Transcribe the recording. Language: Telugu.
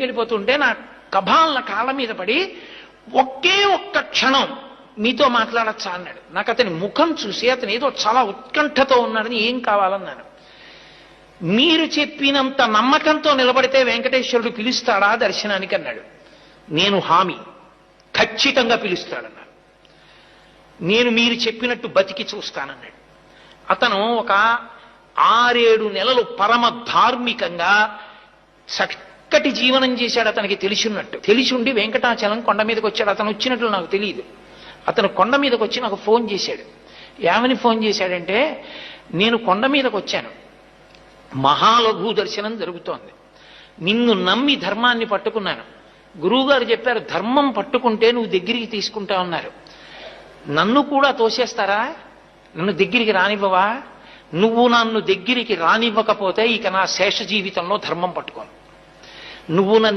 వెళ్ళిపోతుంటే నా కభాలన కాళ్ళ మీద పడి ఒకే ఒక్క క్షణం మీతో మాట్లాడచ్చా అన్నాడు. నాకు అతని ముఖం చూసి అతను ఏదో చాలా ఉత్కంఠతో ఉన్నాడని ఏం కావాలన్నాను. మీరు చెప్పినంత నమ్మకంతో నిలబడితే వెంకటేశ్వరుడు పిలుస్తాడా దర్శనానికి అన్నాడు. నేను హామీ, ఖచ్చితంగా పిలుస్తాడన్నాడు. నేను మీరు చెప్పినట్టు బతికి చూస్తానన్నాడు. అతను ఒక 6-7 నెలలు పరమ ధార్మికంగా చక్కటి జీవనం చేశాడు. అతనికి తెలిసిండి వెంకటాచలం కొండ మీదకి వచ్చాడు. అతను వచ్చినట్లు నాకు తెలియదు. అతను కొండ మీదకి వచ్చి నాకు ఫోన్ చేశాడు. ఏమని ఫోన్ చేశాడంటే, నేను కొండ మీదకి వచ్చాను, మహాలఘు దర్శనం జరుగుతోంది, నిన్ను నమ్మి ధర్మాన్ని పట్టుకున్నాను, గురువుగారు చెప్పారు ధర్మం పట్టుకుంటే నువ్వు దగ్గరికి తీసుకుంటా ఉన్నారు, నన్ను కూడా తోసేస్తారా, నన్ను దగ్గరికి రానివ్వవా, నువ్వు నన్ను దగ్గరికి రానివ్వకపోతే ఇక నా శేష జీవితంలో ధర్మం పట్టుకోను, నువ్వు నన్ను